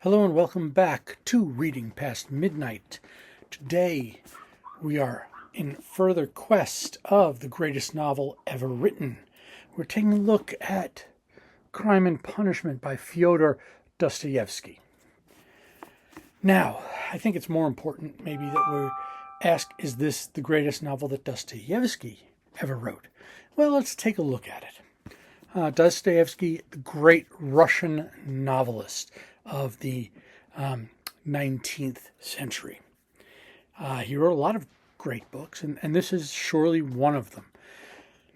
Hello and welcome back to Reading Past Midnight. Today we are in further quest of the greatest novel ever written. We're taking a look at Crime and Punishment by Fyodor Dostoyevsky. Now, I think it's more important maybe that we ask, is this the greatest novel that Dostoevsky ever wrote? Well, let's take a look at it. Dostoevsky, the great Russian novelist of the 19th century. He wrote a lot of great books, and this is surely one of them.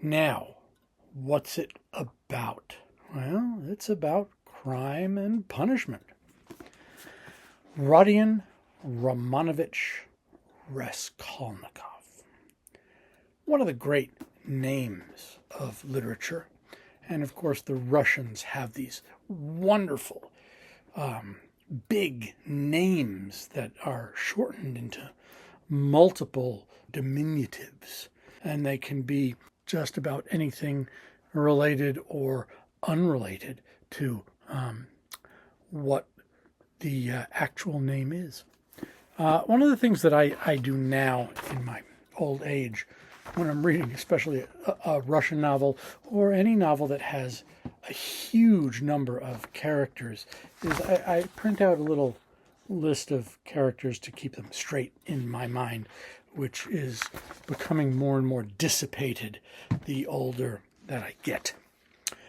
Now, what's it about? Well, it's about crime and punishment. Rodion Romanovich Raskolnikov. One of the great names of literature. And of course, the Russians have these wonderful big names that are shortened into multiple diminutives, and they can be just about anything related or unrelated to what the actual name is. One of the things that I do now in my old age when I'm reading, especially a Russian novel or any novel that has a huge number of characters, is I print out a little list of characters to keep them straight in my mind, which is becoming more and more dissipated the older that I get.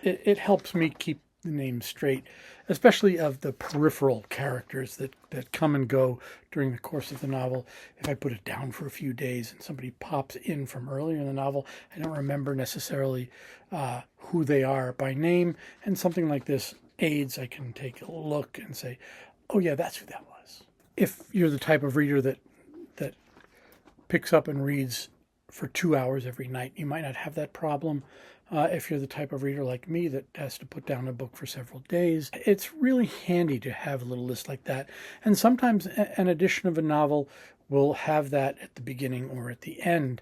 It helps me keep the names straight, especially of the peripheral characters that come and go during the course of the novel. If I put it down for a few days and somebody pops in from earlier in the novel, I don't remember necessarily who they are by name, and something like this aids. I can take a look and say, oh yeah, that's who that was. If you're the type of reader that picks up and reads for 2 hours every night, you might not have that problem. If you're the type of reader like me that has to put down a book for several days, it's really handy to have a little list like that. And sometimes an edition of a novel will have that at the beginning or at the end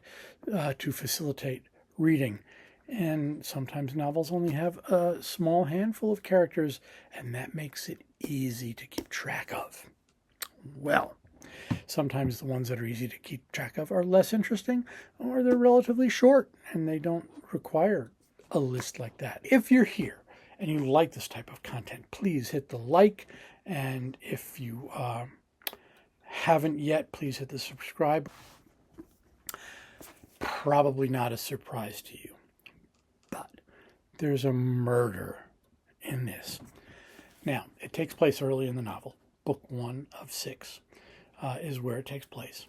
to facilitate reading. And sometimes novels only have a small handful of characters, and that makes it easy to keep track of. Well, sometimes the ones that are easy to keep track of are less interesting, or they're relatively short and they don't require a list like that. If you're here and you like this type of content, please hit the like, and if you haven't yet, please hit the subscribe. Probably not a surprise to you, but there's a murder in this. Now, it takes place early in the novel. Book 1 of 6 is where it takes place,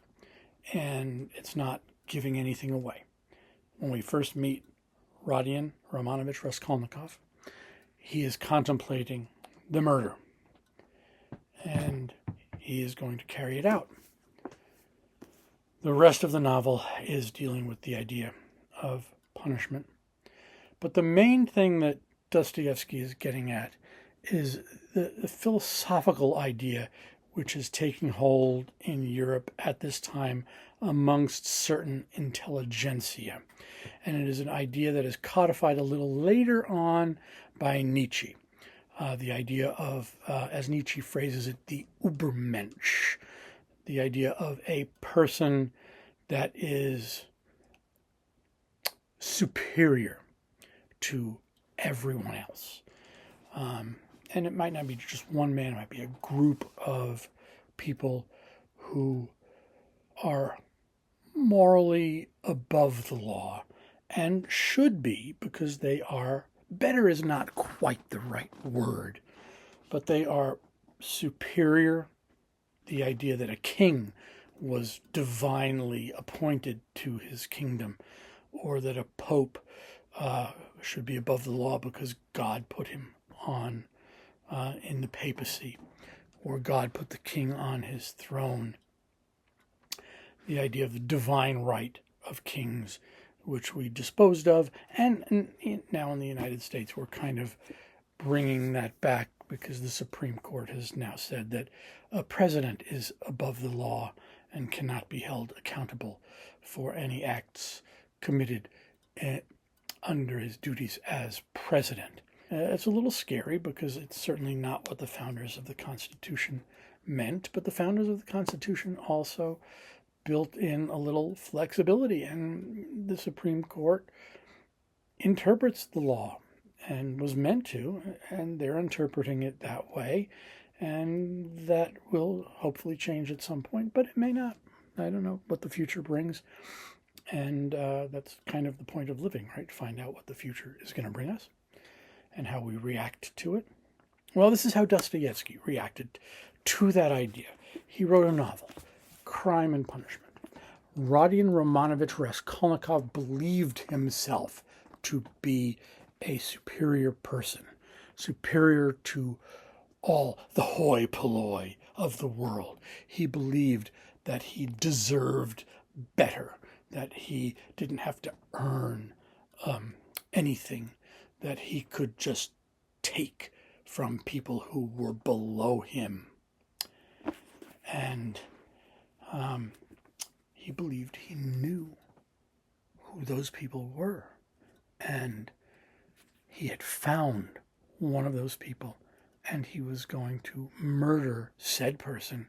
and it's not giving anything away. When we first meet Rodion Romanovich Raskolnikov, he is contemplating the murder, and he is going to carry it out. The rest of the novel is dealing with the idea of punishment. But the main thing that Dostoevsky is getting at is the philosophical idea which is taking hold in Europe at this time amongst certain intelligentsia. And it is an idea that is codified a little later on by Nietzsche. The idea of, as Nietzsche phrases it, the Übermensch, the idea of a person that is superior to everyone else. And it might not be just one man, it might be a group of people who are morally above the law and should be, because they are, better is not quite the right word, but they are superior. The idea that a king was divinely appointed to his kingdom, or that a pope should be above the law because God put him on in the papacy, or God put the king on his throne. The idea of the divine right of kings, which we disposed of, and now in the United States we're kind of bringing that back because the Supreme Court has now said that a president is above the law and cannot be held accountable for any acts committed under his duties as president. It's a little scary because it's certainly not what the founders of the Constitution meant, but the founders of the Constitution also built in a little flexibility, and the Supreme Court interprets the law and was meant to, and they're interpreting it that way, and that will hopefully change at some point, but it may not. I don't know what the future brings, and that's kind of the point of living, right? Find out what the future is going to bring us and how we react to it. Well, this is how Dostoevsky reacted to that idea. He wrote a novel, Crime and Punishment. Rodion Romanovich Raskolnikov believed himself to be a superior person, superior to all the hoi polloi of the world. He believed that he deserved better, that he didn't have to earn anything, that he could just take from people who were below him. And he believed he knew who those people were. And he had found one of those people, and he was going to murder said person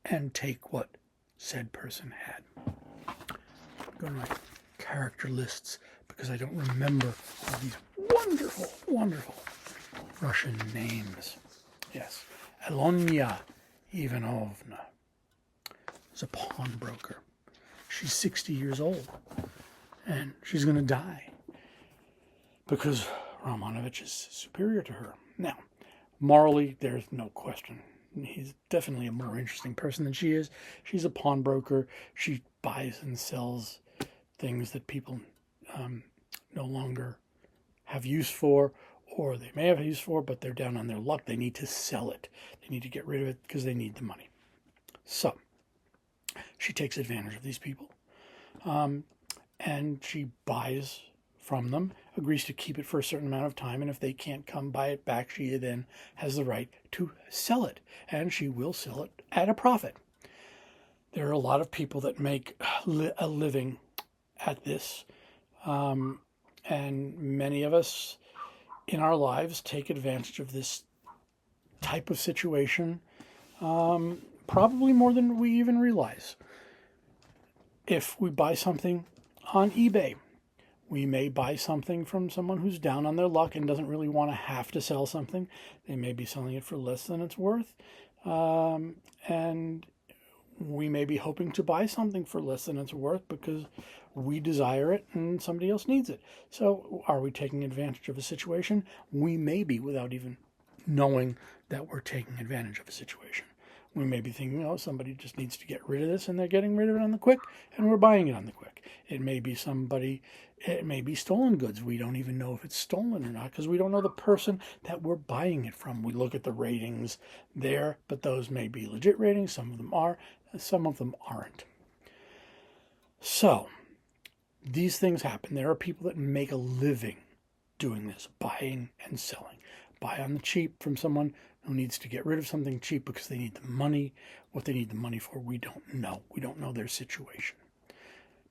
and take what said person had. I'm going to my character lists because I don't remember all these wonderful, wonderful Russian names. Yes, Alonya Ivanovna is a pawnbroker. She's 60 years old, and she's going to die because Romanovich is superior to her. Now, morally, there's no question. He's definitely a more interesting person than she is. She's a pawnbroker. She buys and sells things that people no longer have use for, or they may have use for, but they're down on their luck. They need to sell it. They need to get rid of it because they need the money. So she takes advantage of these people, and she buys from them, agrees to keep it for a certain amount of time, and if they can't come buy it back, she then has the right to sell it, and she will sell it at a profit. There are a lot of people that make a living at this, and many of us in our lives take advantage of this type of situation, probably more than we even realize. If we buy something on eBay, we may buy something from someone who's down on their luck and doesn't really want to have to sell something. They may be selling it for less than it's worth. And we may be hoping to buy something for less than it's worth because we desire it and somebody else needs it. So are we taking advantage of a situation? We may be, without even knowing that we're taking advantage of a situation. We may be thinking, oh, somebody just needs to get rid of this and they're getting rid of it on the quick and we're buying it on the quick. It may be it may be stolen goods. We don't even know if it's stolen or not because we don't know the person that we're buying it from. We look at the ratings there, but those may be legit ratings. Some of them are, some of them aren't. So these things happen. There are people that make a living doing this, buying and selling. Buy on the cheap from someone who needs to get rid of something cheap because they need the money. What they need the money for, we don't know. We don't know their situation.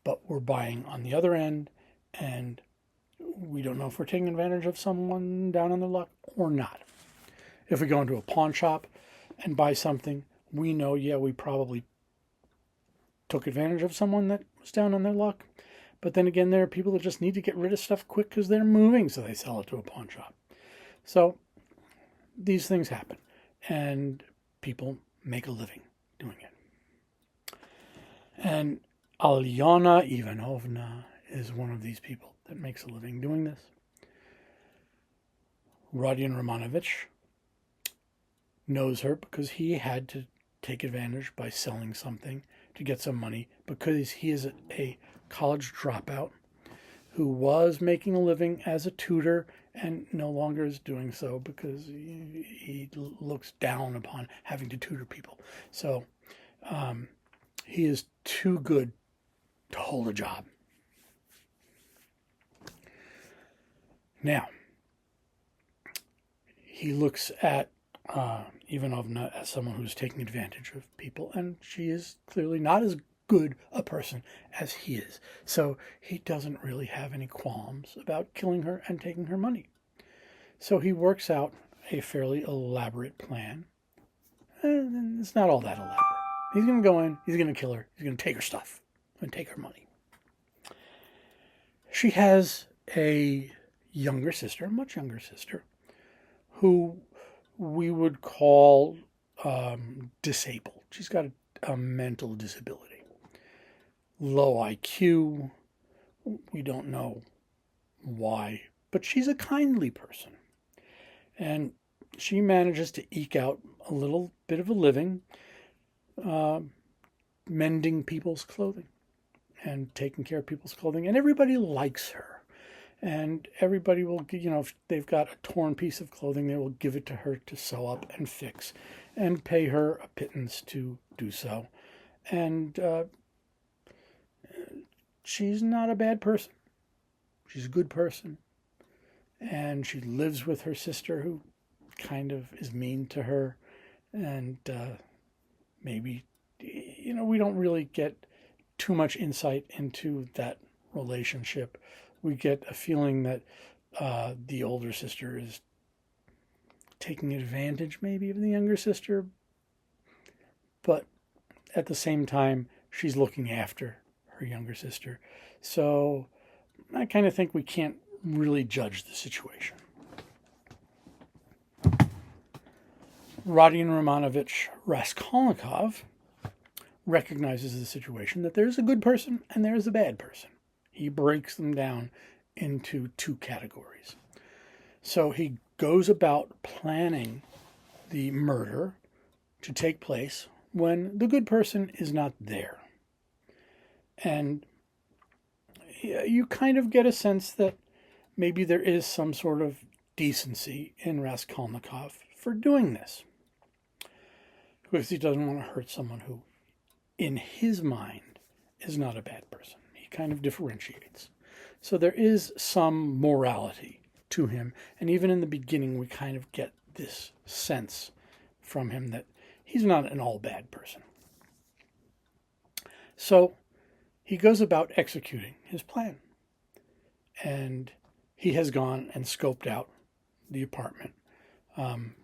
But we're buying on the other end, and we don't know if we're taking advantage of someone down on their luck or not. If we go into a pawn shop and buy something, we know, yeah, we probably took advantage of someone that was down on their luck. But then again, there are people that just need to get rid of stuff quick because they're moving, so they sell it to a pawn shop. So these things happen, and people make a living doing it. And Alyona Ivanovna is one of these people that makes a living doing this. Rodion Romanovich knows her because he had to take advantage by selling something to get some money because he is a college dropout who was making a living as a tutor and no longer is doing so because he looks down upon having to tutor people. So he is too good to hold a job. Now, he looks at Ivanovna as someone who's taking advantage of people, and she is clearly not as good a person as he is. So he doesn't really have any qualms about killing her and taking her money. So he works out a fairly elaborate plan. And it's not all that elaborate. He's going to go in, he's going to kill her, he's going to take her stuff, and take her money. She has a younger sister, a much younger sister, who we would call disabled. She's got a mental disability. Low IQ. We don't know why, but she's a kindly person. And she manages to eke out a little bit of a living mending people's clothing and taking care of people's clothing. And everybody likes her. And everybody will, if they've got a torn piece of clothing, they will give it to her to sew up and fix and pay her a pittance to do so. And she's not a bad person. She's a good person. And she lives with her sister, who kind of is mean to her. And maybe, we don't really get too much insight into that relationship. We get a feeling that the older sister is taking advantage maybe of the younger sister. But at the same time, she's looking after her younger sister. So I kind of think we can't really judge the situation. Rodion Romanovich Raskolnikov recognizes the situation that there's a good person and there's a bad person. He breaks them down into two categories. So he goes about planning the murder to take place when the good person is not there. And you kind of get a sense that maybe there is some sort of decency in Raskolnikov for doing this, because he doesn't want to hurt someone who, in his mind, is not a bad person. He kind of differentiates. So there is some morality to him. And even in the beginning, we kind of get this sense from him that he's not an all bad person. So he goes about executing his plan. And he has gone and scoped out the apartment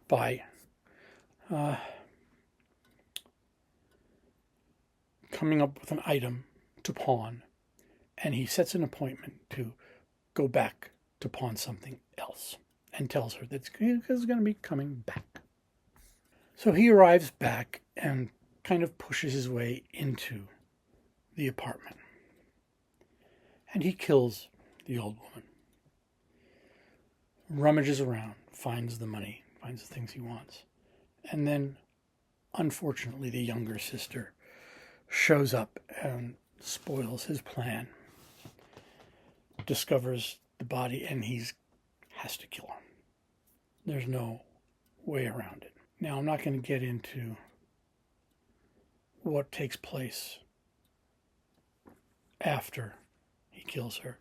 by coming up with an item to pawn. And he sets an appointment to go back to pawn something else and tells her that he's going to be coming back. So he arrives back and kind of pushes his way into the apartment. And he kills the old woman. Rummages around, finds the money, finds the things he wants. And then, unfortunately, the younger sister shows up and spoils his plan. Discovers the body, and he has to kill her. There's no way around it. Now, I'm not going to get into what takes place after he kills her,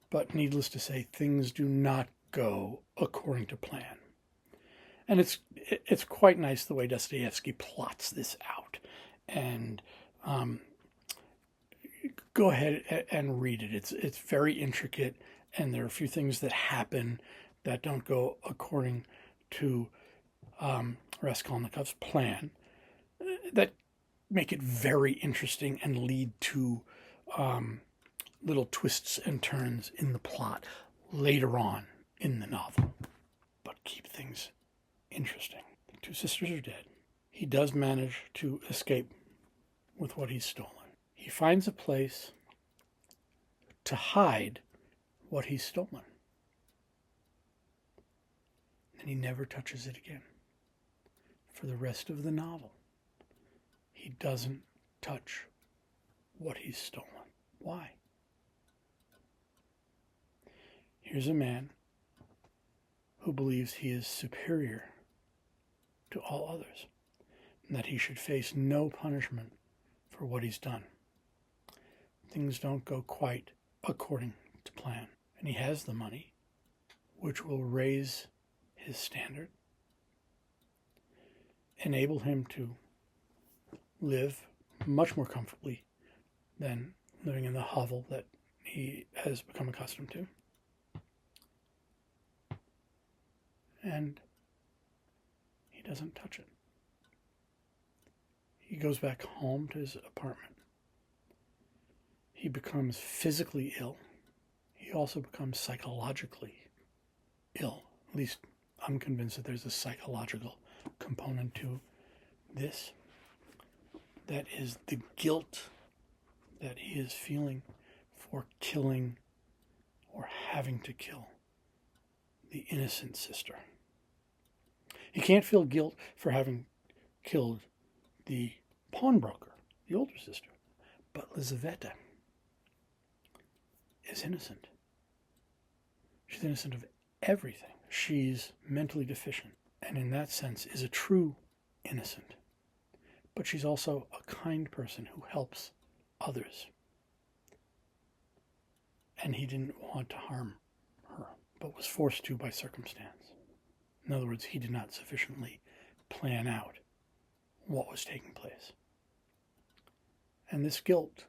but needless to say, things do not go according to plan. And it's quite nice the way Dostoevsky plots this out. And go ahead and read it. It's very intricate, and there are a few things that happen that don't go according to Raskolnikov's plan that make it very interesting and lead to little twists and turns in the plot later on in the novel, but keep things interesting. The two sisters are dead. He does manage to escape with what he's stolen. He finds a place to hide what he's stolen. And he never touches it again. For the rest of the novel, he doesn't touch what he's stolen. Why? Here's a man who believes he is superior to all others, and that he should face no punishment for what he's done. Things don't go quite according to plan, and he has the money, which will raise his standard, enable him to live much more comfortably than living in the hovel that he has become accustomed to. and he doesn't touch it. He goes back home to his apartment. He becomes physically ill. He also becomes psychologically ill. At least I'm convinced that there's a psychological component to this. That is the guilt that he is feeling for killing or having to kill the innocent sister. He can't feel guilt for having killed the pawnbroker, the older sister. But Lizaveta is innocent. She's innocent of everything. She's mentally deficient, and in that sense is a true innocent. But she's also a kind person who helps others. And he didn't want to harm her, but was forced to by circumstance. In other words, he did not sufficiently plan out what was taking place. And this guilt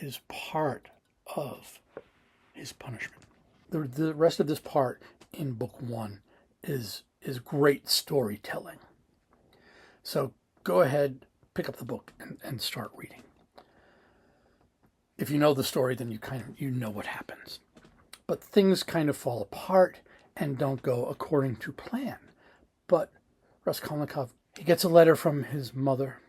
is part of his punishment. The rest of this part in book 1 is great storytelling. So go ahead, pick up the book and start reading. If you know the story, then you know what happens. But things kind of fall apart and don't go according to plan. But Raskolnikov, he gets a letter from his mother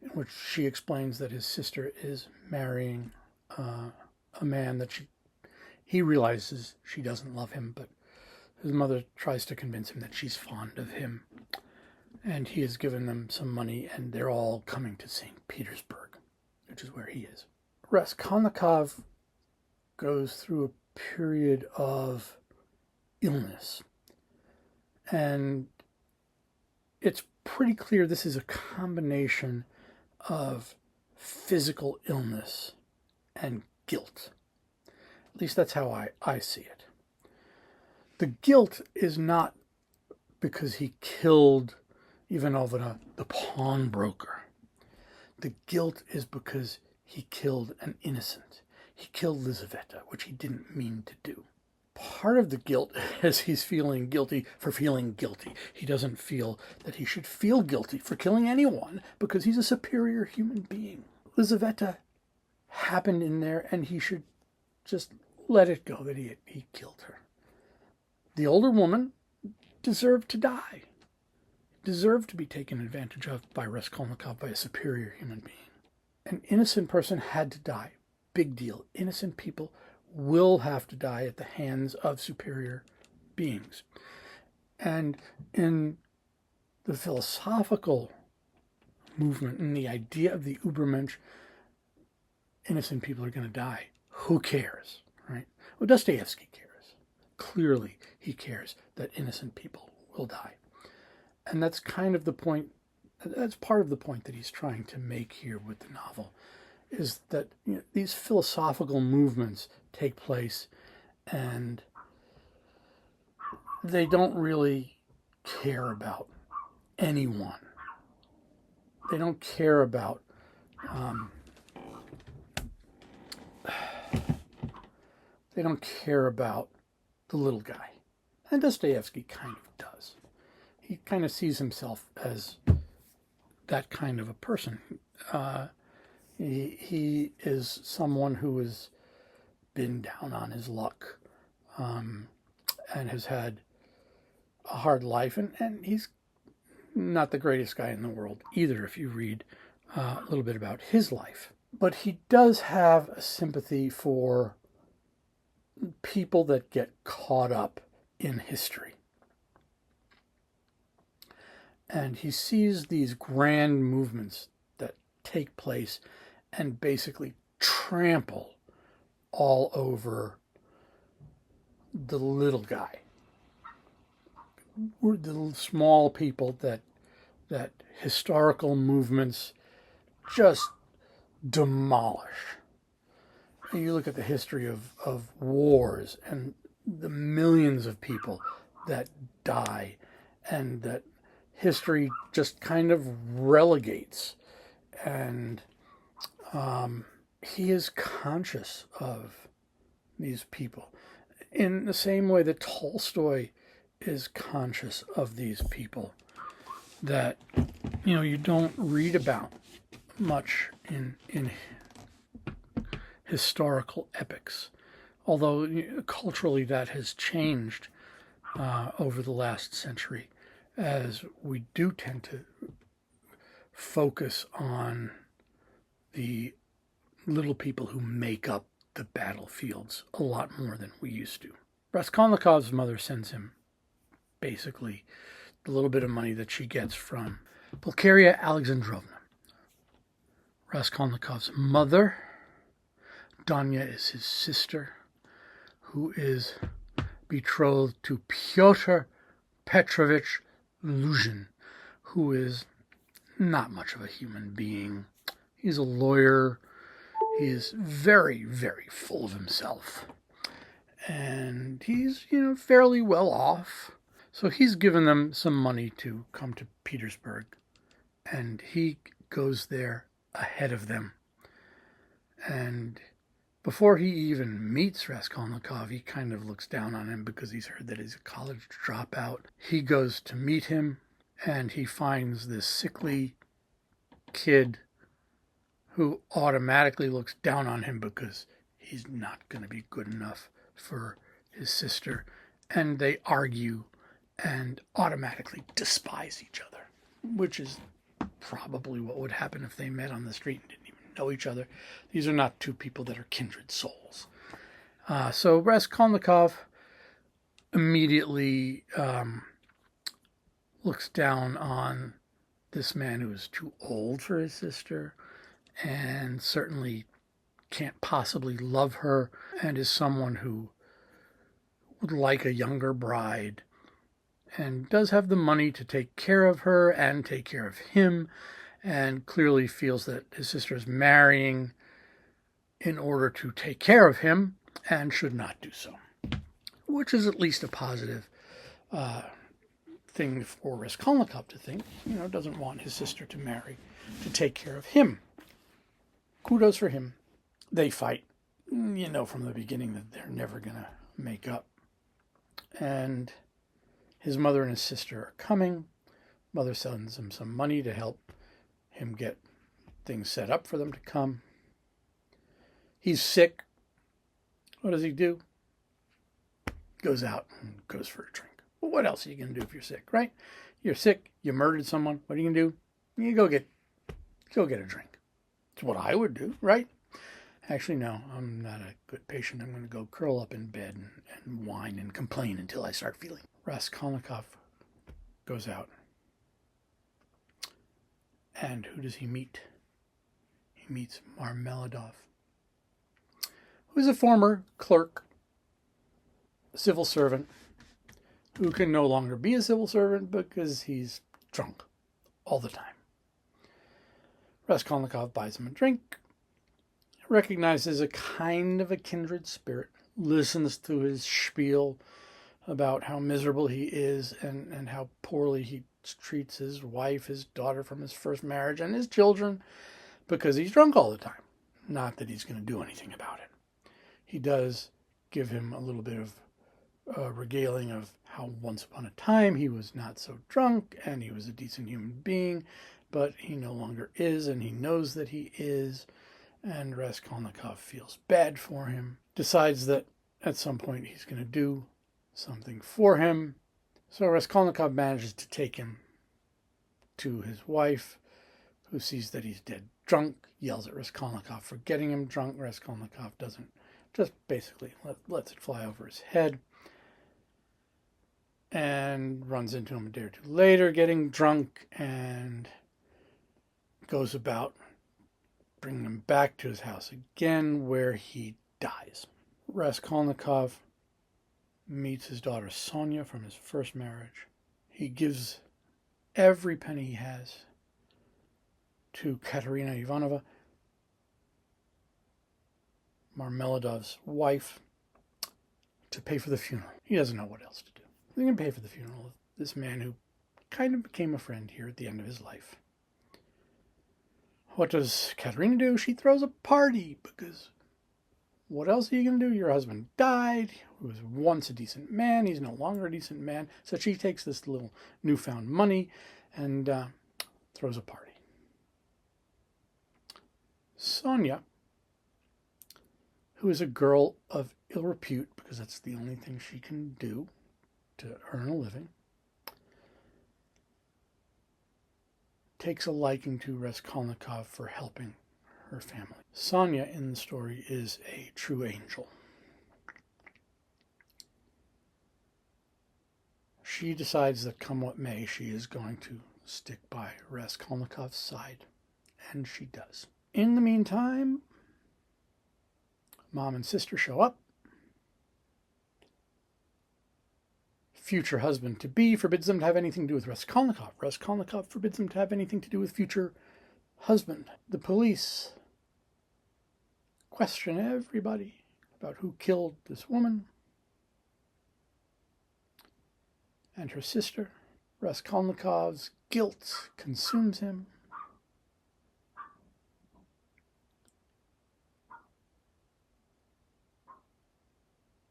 in which she explains that his sister is marrying a man that he realizes she doesn't love him, but his mother tries to convince him that she's fond of him. And he has given them some money, and they're all coming to St. Petersburg, which is where he is. Raskolnikov goes through a period of illness. And it's pretty clear this is a combination of physical illness and guilt. At least that's how I see it. The guilt is not because he killed Ivanovna, the pawnbroker. The guilt is because he killed an innocent. He killed Lizaveta, which he didn't mean to do. Part of the guilt is he's feeling guilty for feeling guilty. He doesn't feel that he should feel guilty for killing anyone because he's a superior human being. Lizaveta happened in there, and he should just let it go that he killed her. The older woman deserved to die, deserved to be taken advantage of by Raskolnikov, by a superior human being. An innocent person had to die. Big deal. Innocent people will have to die at the hands of superior beings. And in the philosophical movement, in the idea of the Übermensch, innocent people are going to die. Who cares, right? Well, Dostoevsky cares. Clearly, he cares that innocent people will die. And that's kind of the point, that's part of the point that he's trying to make here with the novel, is that these philosophical movements take place and they don't really care about anyone. They don't care about the little guy. And Dostoevsky kind of does. He kind of sees himself as that kind of a person. He is someone who has been down on his luck and has had a hard life. And he's not the greatest guy in the world either, if you read a little bit about his life. But he does have a sympathy for people that get caught up in history. And he sees these grand movements that take place and basically trample all over the little guy. We're the small people that historical movements just demolish. You look at the history of wars and the millions of people that die, and that history just kind of relegates. And he is conscious of these people. in the same way that Tolstoy is conscious of these people that, you don't read about much in historical epics. Although culturally that has changed over the last century, as we do tend to focus on the little people who make up the battlefields a lot more than we used to. Raskolnikov's mother sends him basically the little bit of money that she gets from Pulcheria Alexandrovna. Raskolnikov's mother, Donya, is his sister, who is betrothed to Pyotr Petrovich Luzhin, who is not much of a human being. He's a lawyer. He is very, very full of himself. And he's, fairly well off. So he's given them some money to come to Petersburg. And he goes there ahead of them. And before he even meets Raskolnikov, he kind of looks down on him because he's heard that he's a college dropout. He goes to meet him, and he finds this sickly kid who automatically looks down on him because he's not going to be good enough for his sister. And they argue and automatically despise each other, which is probably what would happen if they met on the street and didn't even know each other. These are not two people that are kindred souls. So Raskolnikov immediately looks down on this man who is too old for his sister and certainly can't possibly love her, and is someone who would like a younger bride and does have the money to take care of her and take care of him, and clearly feels that his sister is marrying in order to take care of him and should not do so, which is at least a positive thing for Raskolnikov to think. Doesn't want his sister to marry to take care of him. Kudos for him. They fight. From the beginning that they're never going to make up. And his mother and his sister are coming. Mother sends him some money to help him get things set up for them to come. He's sick. What does he do? Goes out and goes for a drink. Well, what else are you going to do if you're sick, right? You're sick. You murdered someone. What are you going to do? You go get a drink. It's what I would do, right? Actually, no, I'm not a good patient. I'm going to go curl up in bed and whine and complain until I start feeling. Raskolnikov goes out. And who does he meet? He meets Marmeladov, who is a former clerk, civil servant, who can no longer be a civil servant because he's drunk all the time. Raskolnikov buys him a drink, recognizes a kind of a kindred spirit, listens to his spiel about how miserable he is and how poorly he treats his wife, his daughter from his first marriage, and his children because he's drunk all the time. Not that he's going to do anything about it. He does give him a little bit of regaling of how once upon a time he was not so drunk and he was a decent human being, but he no longer is, and he knows that he is. And Raskolnikov feels bad for him, decides that at some point he's going to do something for him. So Raskolnikov manages to take him to his wife, who sees that he's dead drunk, yells at Raskolnikov for getting him drunk. Raskolnikov doesn't, just basically lets it fly over his head, and runs into him a day or two later, getting drunk, and goes about bringing him back to his house again, where he dies. Raskolnikov meets his daughter Sonia from his first marriage. He gives every penny he has to Katerina Ivanova, Marmeladov's wife, to pay for the funeral. He doesn't know what else to do. He can pay for the funeral of this man who kind of became a friend here at the end of his life. What does Katerina do? She throws a party because what else are you going to do? Your husband died. He was once a decent man. He's no longer a decent man. So she takes this little newfound money and throws a party. Sonia, who is a girl of ill repute, because that's the only thing she can do to earn a living, takes a liking to Raskolnikov for helping her family. Sonia in the story is a true angel. She decides that come what may, she is going to stick by Raskolnikov's side, and she does. In the meantime, Mom and sister show up. Future husband-to-be forbids them to have anything to do with Raskolnikov. Raskolnikov forbids them to have anything to do with future husband. The police question everybody about who killed this woman and her sister. Raskolnikov's guilt consumes him.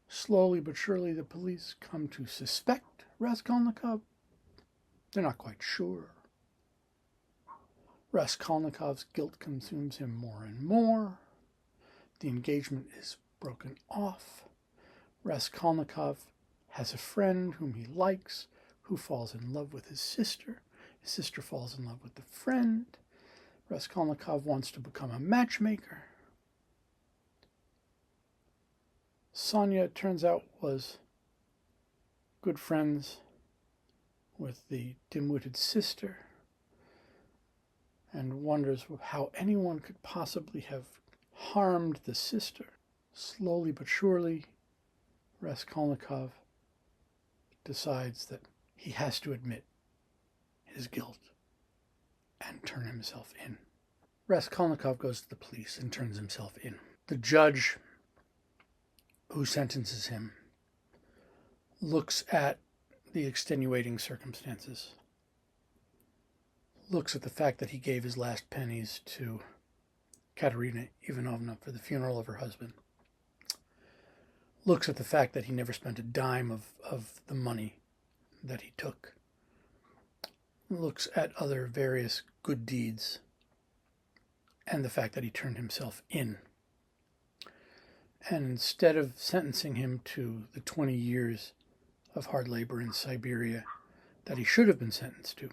Slowly but surely, the police come to suspect Raskolnikov. They're not quite sure. Raskolnikov's guilt consumes him more and more. The engagement is broken off. Raskolnikov has a friend whom he likes, who falls in love with his sister. His sister falls in love with the friend. Raskolnikov wants to become a matchmaker. Sonia, it turns out, was good friends with the dim-witted sister and wonders how anyone could possibly have harmed the sister. Slowly but surely, Raskolnikov decides that he has to admit his guilt and turn himself in. Raskolnikov goes to the police and turns himself in. The judge who sentences him looks at the extenuating circumstances, looks at the fact that he gave his last pennies to Katerina Ivanovna for the funeral of her husband, looks at the fact that he never spent a dime of the money that he took, looks at other various good deeds, and the fact that he turned himself in. And instead of sentencing him to the 20 years of hard labor in Siberia that he should have been sentenced to,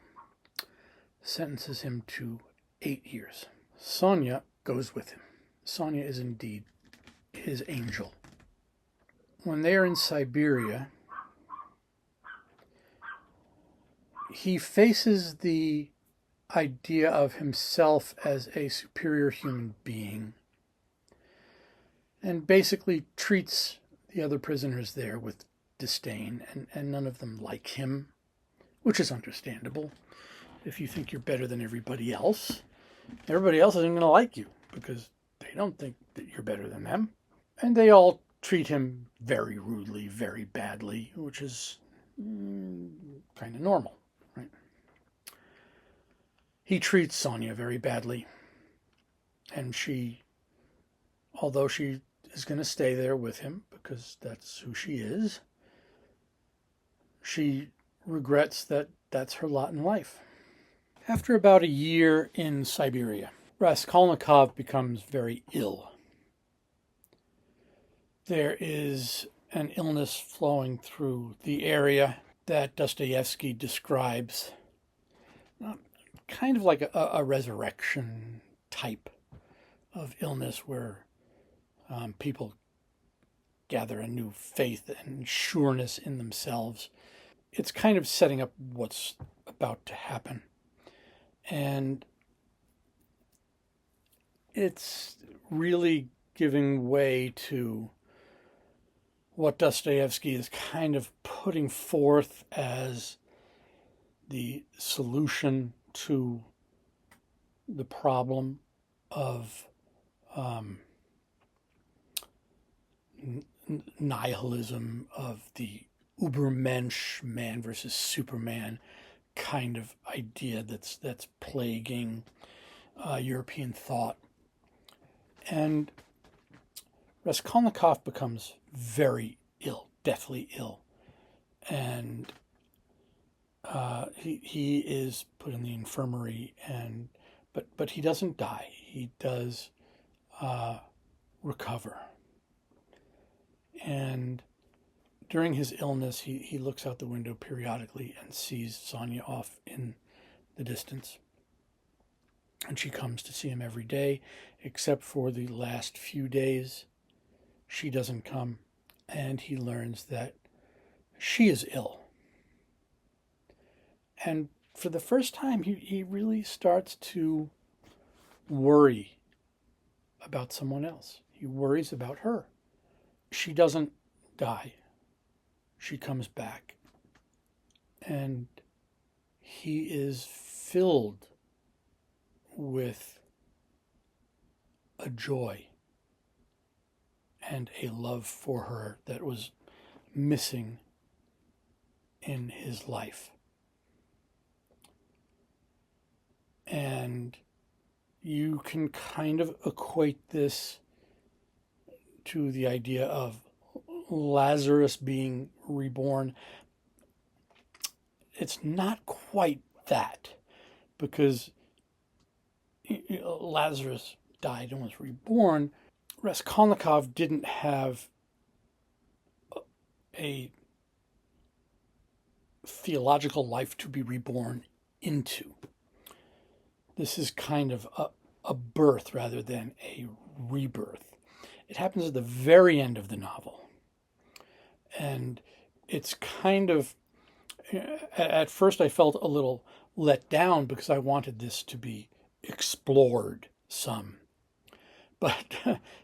sentences him to 8 years. Sonia goes with him. Sonia is indeed his angel. When they are in Siberia, he faces the idea of himself as a superior human being and basically treats the other prisoners there with disdain, and none of them like him, which is understandable. If you think you're better than everybody else isn't going to like you because they don't think that you're better than them. And they all treat him very rudely, very badly, which is kind of normal, right? He treats Sonia very badly, and she, although she is going to stay there with him because that's who she is, she regrets that that's her lot in life. After about a year in Siberia, Raskolnikov becomes very ill. There is an illness flowing through the area that Dostoevsky describes kind of like a resurrection type of illness where people gather a new faith and sureness in themselves. It's kind of setting up what's about to happen. And it's really giving way to what Dostoevsky is kind of putting forth as the solution to the problem of nihilism, of the Ubermensch, man versus Superman kind of idea that's plaguing European thought. And Raskolnikov becomes very ill, deathly ill, and he is put in the infirmary, and but he doesn't die. He does recover, and during his illness, he looks out the window periodically and sees Sonia off in the distance. And she comes to see him every day, except for the last few days. She doesn't come, and he learns that she is ill. And for the first time, he really starts to worry about someone else. He worries about her. She doesn't die. She comes back, and he is filled with a joy and a love for her that was missing in his life. And you can kind of equate this to the idea of Lazarus being reborn. It's not quite that, because Lazarus died and was reborn. Raskolnikov didn't have a theological life to be reborn into. This is kind of a birth rather than a rebirth. It happens at the very end of the novel. And it's kind of, at first I felt a little let down because I wanted this to be explored some. But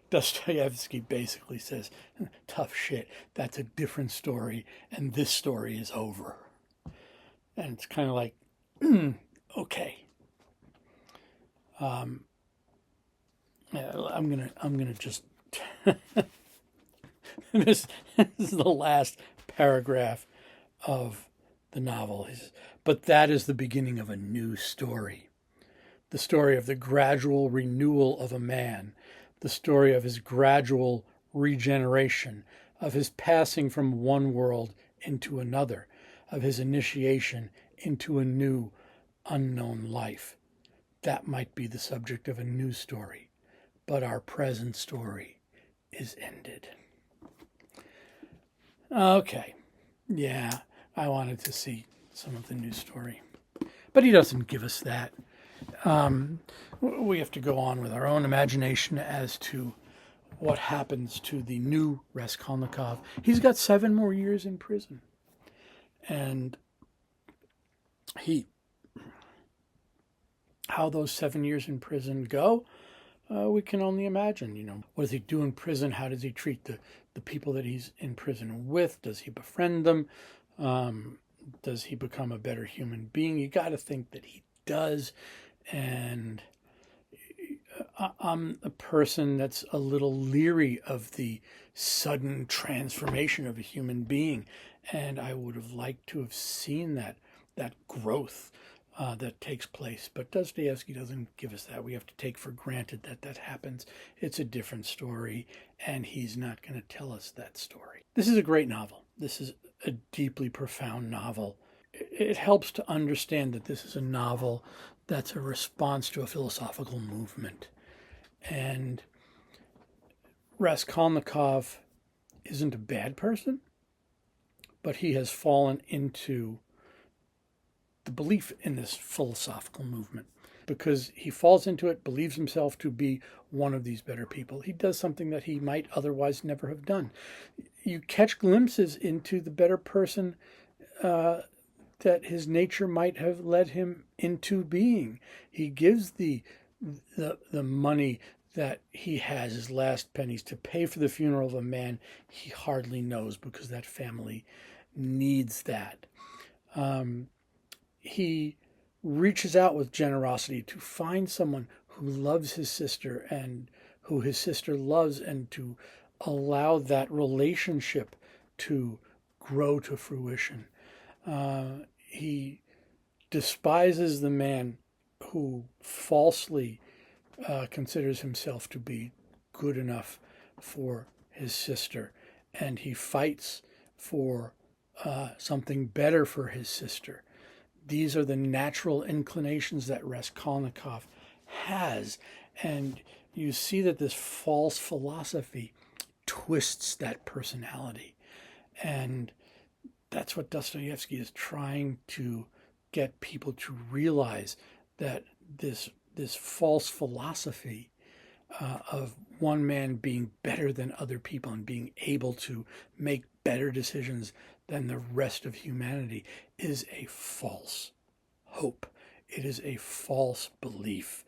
Dostoevsky basically says, tough shit, that's a different story, and this story is over. And it's kind of like, okay. I'm gonna just this is the last paragraph of the novel. But that is the beginning of a new story. The story of the gradual renewal of a man, the story of his gradual regeneration, of his passing from one world into another, of his initiation into a new, unknown life. That might be the subject of a new story, but our present story is ended. Okay, yeah, I wanted to see some of the new story, but he doesn't give us that. We have to go on with our own imagination as to what happens to the new Raskolnikov. He's got 7 more years in prison, and how those 7 years in prison go, we can only imagine. What does he do in prison? How does he treat the people that he's in prison with? Does he befriend them? Does he become a better human being? You got to think that he does. And I'm a person that's a little leery of the sudden transformation of a human being, and I would have liked to have seen that growth that takes place. But Dostoevsky doesn't give us that. We have to take for granted that happens. It's a different story, and he's not going to tell us that story. This is a great novel. This is a deeply profound novel. It helps to understand that this is a novel that's a response to a philosophical movement. And Raskolnikov isn't a bad person, but he has fallen into the belief in this philosophical movement because he falls into it, believes himself to be one of these better people. He does something that he might otherwise never have done. You catch glimpses into the better person that his nature might have led him into being. He gives the money that he has, his last pennies, to pay for the funeral of a man he hardly knows because that family needs that. He reaches out with generosity to find someone who loves his sister and who his sister loves, and to allow that relationship to grow to fruition. He despises the man who falsely considers himself to be good enough for his sister, and he fights for something better for his sister. These are the natural inclinations that Raskolnikov has, and you see that this false philosophy twists that personality, and that's what Dostoevsky is trying to get people to realize, that this false philosophy of one man being better than other people and being able to make better decisions than the rest of humanity is a false hope. It is a false belief.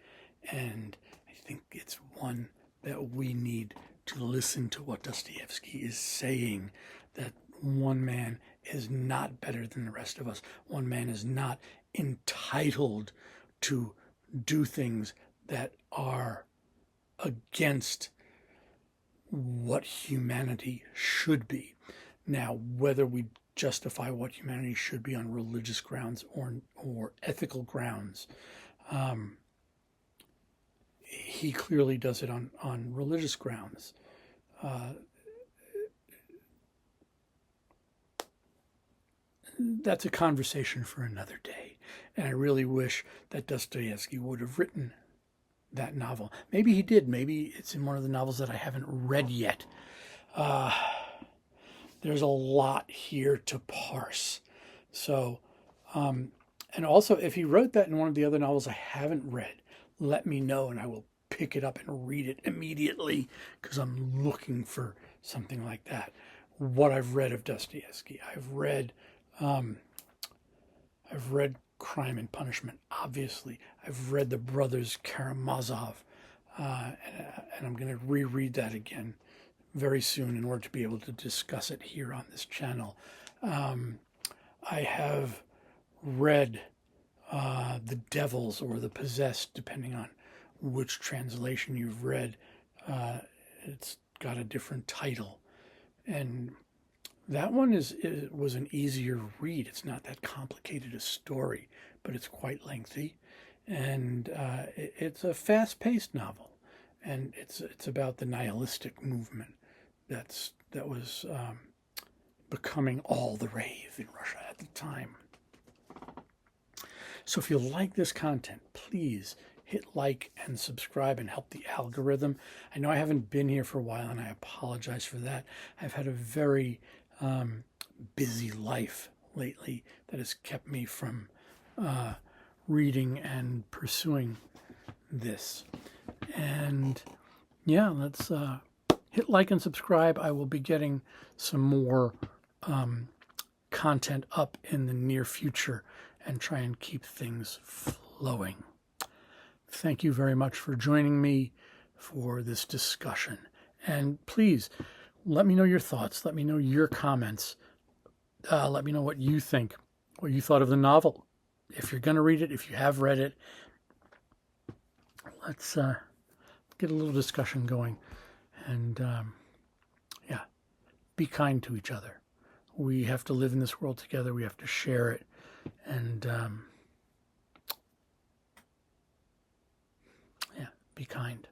And I think it's one that we need to listen to what Dostoevsky is saying, that one man is not better than the rest of us. One man is not entitled to do things that are against what humanity should be. Now, whether we justify what humanity should be on religious grounds or ethical grounds, he clearly does it on religious grounds. That's a conversation for another day. And I really wish that Dostoevsky would have written that novel. Maybe he did. Maybe it's in one of the novels that I haven't read yet. There's a lot here to parse. So, and also, if he wrote that in one of the other novels I haven't read, let me know and I will pick it up and read it immediately, because I'm looking for something like that. What I've read of Dostoevsky, I've read Crime and Punishment, obviously. I've read the Brothers Karamazov, and I'm going to reread that again very soon in order to be able to discuss it here on this channel. I have read The Devils or The Possessed, depending on which translation you've read. It's got a different title. And that one was an easier read. It's not that complicated a story, but it's quite lengthy. And it's a fast-paced novel. And it's about the nihilistic movement that was becoming all the rave in Russia at the time. So if you like this content, please hit like and subscribe and help the algorithm. I know I haven't been here for a while, and I apologize for that. I've had a very busy life lately that has kept me from reading and pursuing this. And yeah, let's hit like and subscribe. I will be getting some more content up in the near future and try and keep things flowing. Thank you very much for joining me for this discussion. And please, let me know your thoughts. Let me know your comments. Let me know what you think, what you thought of the novel. If you're going to read it, if you have read it, let's get a little discussion going. And yeah, be kind to each other. We have to live in this world together. We have to share it. And yeah, be kind.